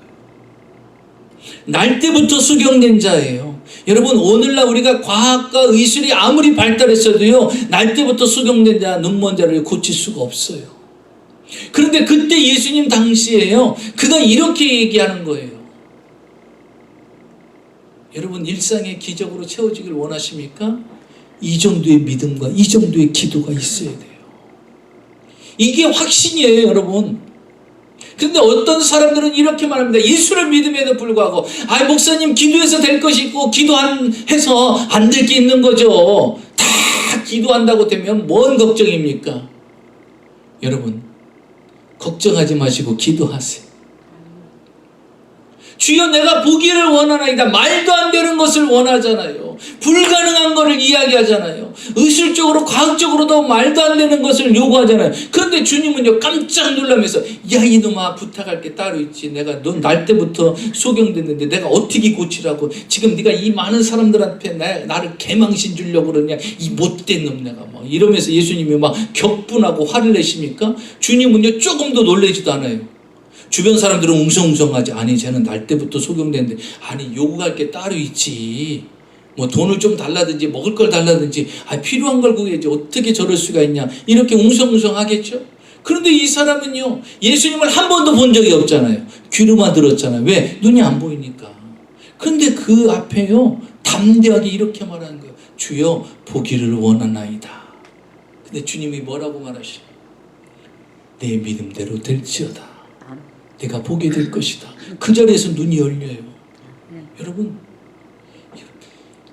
날 때부터 수경된 자예요. 여러분 오늘날 우리가 과학과 의술이 아무리 발달했어도요 날 때부터 수경된 자, 눈먼 자를 고칠 수가 없어요. 그런데 그때 예수님 당시에요 그가 이렇게 얘기하는 거예요. 여러분 일상의 기적으로 채워지길 원하십니까? 이 정도의 믿음과 이 정도의 기도가 있어야 돼요. 이게 확신이에요, 여러분. 그런데 어떤 사람들은 이렇게 말합니다. 예수를 믿음에도 불구하고 목사님 기도해서 될 것이 있고 기도해서 안 될 게 있는 거죠. 다 기도한다고 되면 뭔 걱정입니까? 여러분 걱정하지 마시고 기도하세요. 주여 내가 보기를 원하나이다. 말도 안 되는 것을 원하잖아요. 불가능한 것을 이야기하잖아요. 의술적으로 과학적으로도 말도 안 되는 것을 요구하잖아요. 그런데 주님은요 깜짝 놀라면서 야 이놈아 부탁할 게 따로 있지. 내가 넌 날 때부터 소경됐는데 내가 어떻게 고치라고 지금 네가 이 많은 사람들한테 나를 개망신 주려고 그러냐 이 못된 놈 내가 막 이러면서 예수님이 막 격분하고 화를 내십니까? 주님은요 조금도 놀라지도 않아요. 주변 사람들은 웅성웅성하지. 아니 쟤는 날 때부터 소경됐는데 아니 요구할 게 따로 있지. 뭐 돈을 좀 달라든지 먹을 걸 달라든지 필요한 걸 구해야지 어떻게 저럴 수가 있냐 이렇게 웅성웅성하겠죠. 그런데 이 사람은요, 예수님을 한 번도 본 적이 없잖아요. 귀로만 들었잖아요. 왜? 눈이 안 보이니까. 그런데 그 앞에요, 담대하게 이렇게 말하는 거예요. 주여, 보기를 원하나이다. 근데 주님이 뭐라고 말하시죠? 내 믿음대로 될지어다. 내가 보게 될 것이다. 그 자리에서 눈이 열려요. 여러분,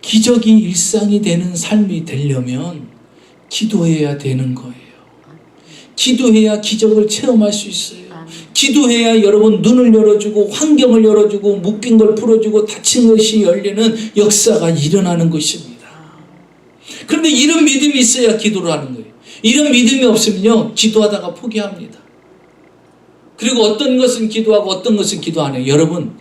기적이 일상이 되는 삶이 되려면 기도해야 되는 거예요. 기도해야 기적을 체험할 수 있어요. 기도해야 여러분 눈을 열어주고 환경을 열어주고 묶인 걸 풀어주고 닫힌 것이 열리는 역사가 일어나는 것입니다. 그런데 이런 믿음이 있어야 기도를 하는 거예요. 이런 믿음이 없으면요, 기도하다가 포기합니다. 그리고 어떤 것은 기도하고 어떤 것은 기도 안 해요. 여러분,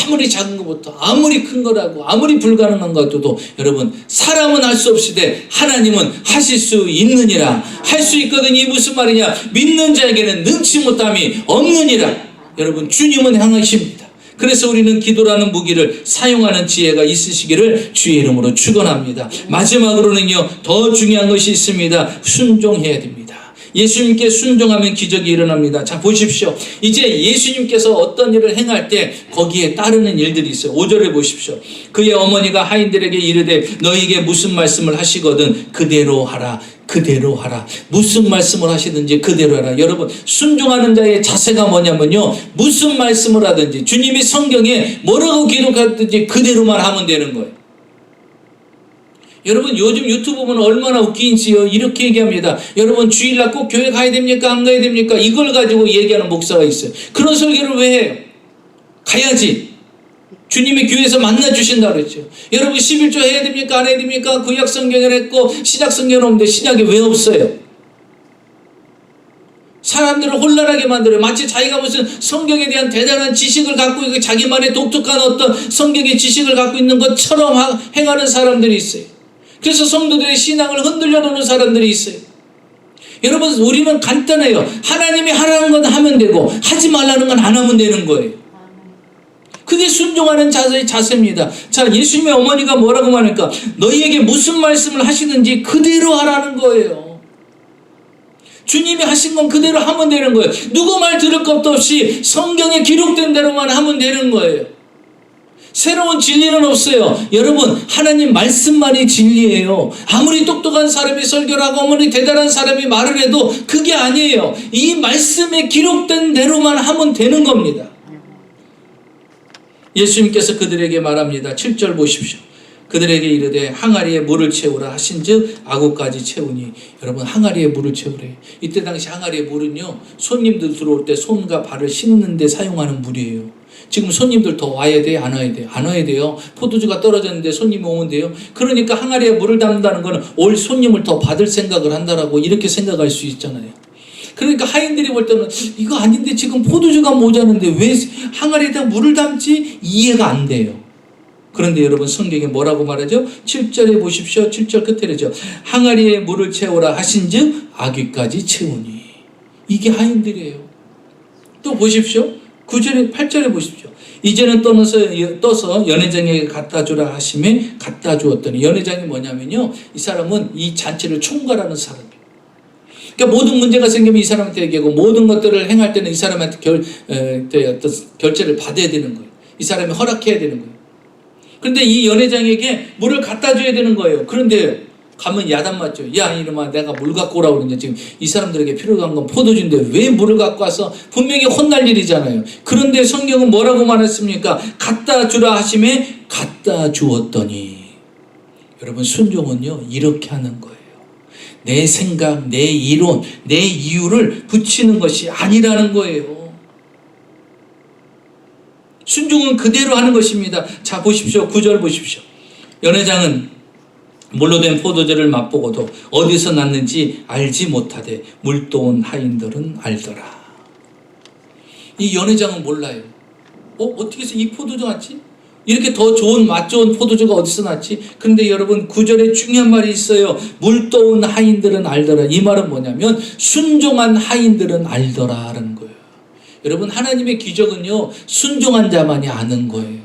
아무리 작은 것부터 아무리 큰 거라고 아무리 불가능한 것도 여러분, 사람은 할 수 없으되 하나님은 하실 수 있느니라. 할 수 있거든. 이 무슨 말이냐? 믿는 자에게는 능치 못함이 없느니라. 여러분, 주님은 향하십니다. 그래서 우리는 기도라는 무기를 사용하는 지혜가 있으시기를 주의 이름으로 축원합니다. 마지막으로는요, 더 중요한 것이 있습니다. 순종해야 됩니다. 예수님께 순종하면 기적이 일어납니다. 자, 보십시오. 이제 예수님께서 어떤 일을 행할 때 거기에 따르는 일들이 있어요. 5절에 보십시오. 그의 어머니가 하인들에게 이르되 너희에게 무슨 말씀을 하시거든 그대로 하라. 그대로 하라. 무슨 말씀을 하시든지 그대로 하라. 여러분, 순종하는 자의 자세가 뭐냐면요, 무슨 말씀을 하든지 주님이 성경에 뭐라고 기록하든지 그대로만 하면 되는 거예요. 여러분, 요즘 유튜브 보면 얼마나 웃긴지요. 이렇게 얘기합니다. 여러분, 주일날 꼭 교회 가야 됩니까? 안 가야 됩니까? 이걸 가지고 얘기하는 목사가 있어요. 그런 설교를 왜 해요? 가야지. 주님이 교회에서 만나주신다고 그랬죠. 여러분, 11조 해야 됩니까? 안 해야 됩니까? 구약 성경을 했고 신약 성경은 없는데 신약이 왜 없어요? 사람들을 혼란하게 만들어요. 마치 자기가 무슨 성경에 대한 대단한 지식을 갖고 있고 자기만의 독특한 어떤 성경의 지식을 갖고 있는 것처럼 행하는 사람들이 있어요. 그래서 성도들의 신앙을 흔들려 놓는 사람들이 있어요. 여러분, 우리는 간단해요. 하나님이 하라는 건 하면 되고 하지 말라는 건 안 하면 되는 거예요. 그게 순종하는 자세입니다. 자, 예수님의 어머니가 뭐라고 말할까? 너희에게 무슨 말씀을 하시는지 그대로 하라는 거예요. 주님이 하신 건 그대로 하면 되는 거예요. 누구 말 들을 것도 없이 성경에 기록된 대로만 하면 되는 거예요. 새로운 진리는 없어요. 여러분, 하나님 말씀만이 진리예요. 아무리 똑똑한 사람이 설교를 하고 아무리 대단한 사람이 말을 해도 그게 아니에요. 이 말씀에 기록된 대로만 하면 되는 겁니다. 예수님께서 그들에게 말합니다. 7절 보십시오. 그들에게 이르되 항아리에 물을 채우라 하신즉 아구까지 채우니. 여러분, 항아리에 물을 채우래요. 이때 당시 항아리에 물은요, 손님들 들어올 때 손과 발을 씻는 데 사용하는 물이에요. 지금 손님들 더 와야 돼요? 안 와야 돼요? 안 와야 돼요. 포도주가 떨어졌는데 손님이 오면 돼요. 그러니까 항아리에 물을 담는다는 거는 올 손님을 더 받을 생각을 한다라고 이렇게 생각할 수 있잖아요. 그러니까 하인들이 볼 때는 이거 아닌데 지금 포도주가 모자는데 왜 항아리에다 물을 담지? 이해가 안 돼요. 그런데 여러분, 성경에 뭐라고 말하죠? 7절에 보십시오. 7절 끝에죠. 항아리에 물을 채우라 하신즉 아귀까지 채우니. 이게 하인들이에요. 또 보십시오. 9절에 8절에 보십시오. 이제는 떠서 연회장에게 갖다 주라 하심에 갖다 주었더니. 연회장이 뭐냐면요, 이 사람은 이 잔치를 총괄하는 사람이에요. 그러니까 모든 문제가 생기면 이 사람한테 얘기하고 모든 것들을 행할 때는 이 사람한테 어떤 결제를 받아야 되는 거예요. 이 사람이 허락해야 되는 거예요. 그런데 이 연회장에게 물을 갖다 줘야 되는 거예요. 그런데 가면 야단 맞죠. 야, 이놈아, 내가 물 갖고 오라고 그러는데 지금 이 사람들에게 필요한 건 포도주인데 왜 물을 갖고 와서? 분명히 혼날 일이잖아요. 그런데 성경은 뭐라고 말했습니까? 갖다 주라 하심에 갖다 주었더니. 여러분, 순종은요, 이렇게 하는 거예요. 내 생각, 내 이론, 내 이유를 붙이는 것이 아니라는 거예요. 순종은 그대로 하는 것입니다. 자, 보십시오. 9절 보십시오. 연회장은 물로 된 포도주를 맛보고도 어디서 났는지 알지 못하되 물도온 하인들은 알더라. 이 연회장은 몰라요. 어떻게 해서 이 포도주 났지? 이렇게 더 좋은 맛 좋은 포도주가 어디서 났지? 그런데 여러분, 9절에 중요한 말이 있어요. 물도온 하인들은 알더라. 이 말은 뭐냐면 순종한 하인들은 알더라 라는 거예요. 여러분, 하나님의 기적은요, 순종한 자만이 아는 거예요.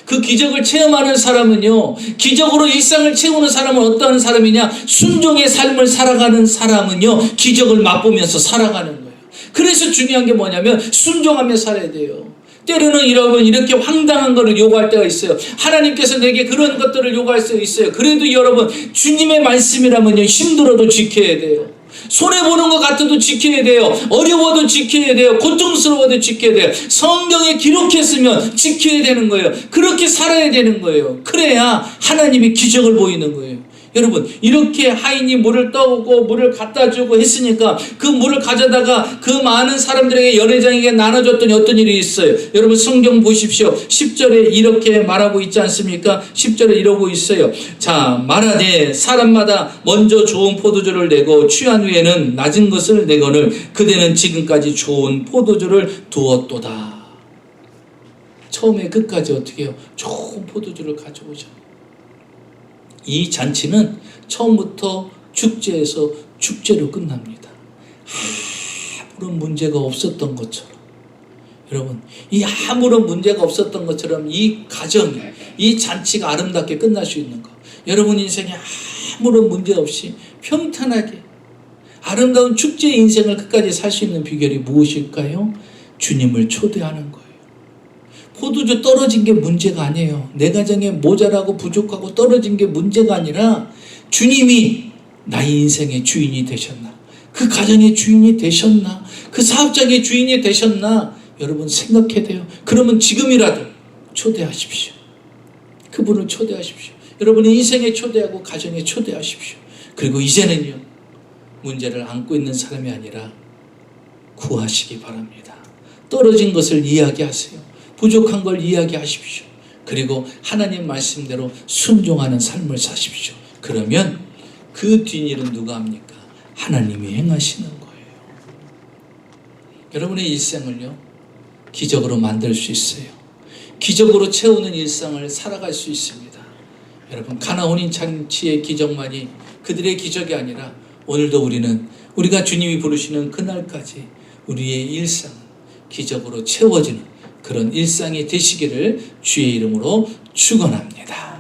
그 기적을 체험하는 사람은요, 기적으로 일상을 채우는 사람은 어떠한 사람이냐? 순종의 삶을 살아가는 사람은요, 기적을 맛보면서 살아가는 거예요. 그래서 중요한 게 뭐냐면 순종하며 살아야 돼요. 때로는 여러분 이렇게 황당한 것을 요구할 때가 있어요. 하나님께서 내게 그런 것들을 요구할 수 있어요. 그래도 여러분 주님의 말씀이라면요, 힘들어도 지켜야 돼요. 손해보는 것 같아도 지켜야 돼요. 어려워도 지켜야 돼요. 고통스러워도 지켜야 돼요. 성경에 기록했으면 지켜야 되는 거예요. 그렇게 살아야 되는 거예요. 그래야 하나님이 기적을 보이는 거예요. 여러분, 이렇게 하인이 물을 떠오고 물을 갖다 주고 했으니까 그 물을 가져다가 그 많은 사람들에게 연회장에게 나눠줬더니 어떤 일이 있어요. 여러분 성경 보십시오. 10절에 이렇게 말하고 있지 않습니까? 10절에 이러고 있어요. 자, 말하되 사람마다 먼저 좋은 포도주를 내고 취한 후에는 낮은 것을 내거늘 그대는 지금까지 좋은 포도주를 두었도다. 처음에 끝까지 어떻게 해요? 좋은 포도주를 가져오죠. 이 잔치는 처음부터 축제에서 축제로 끝납니다. 아무런 문제가 없었던 것처럼, 여러분, 이 아무런 문제가 없었던 것처럼 이 가정이, 이 잔치가 아름답게 끝날 수 있는 것. 여러분 인생에 아무런 문제 없이 평탄하게 아름다운 축제 인생을 끝까지 살 수 있는 비결이 무엇일까요? 주님을 초대하는 거예요. 포도주 떨어진 게 문제가 아니에요. 내 가정에 모자라고 부족하고 떨어진 게 문제가 아니라 주님이 나의 인생의 주인이 되셨나? 그 가정의 주인이 되셨나? 그 사업장의 주인이 되셨나? 여러분 생각해야 돼요. 그러면 지금이라도 초대하십시오. 그분을 초대하십시오. 여러분의 인생에 초대하고 가정에 초대하십시오. 그리고 이제는요, 문제를 안고 있는 사람이 아니라 구하시기 바랍니다. 떨어진 것을 이야기하세요. 부족한 걸 이야기하십시오. 그리고 하나님 말씀대로 순종하는 삶을 사십시오. 그러면 그 뒷일은 누가 합니까? 하나님이 행하시는 거예요. 여러분의 일생을요, 기적으로 만들 수 있어요. 기적으로 채우는 일상을 살아갈 수 있습니다. 여러분, 가나 혼인 잔치의 기적만이 그들의 기적이 아니라 오늘도 우리는 우리가 주님이 부르시는 그날까지 우리의 일상은 기적으로 채워지는 그런 일상이 되시기를 주의 이름으로 축원합니다.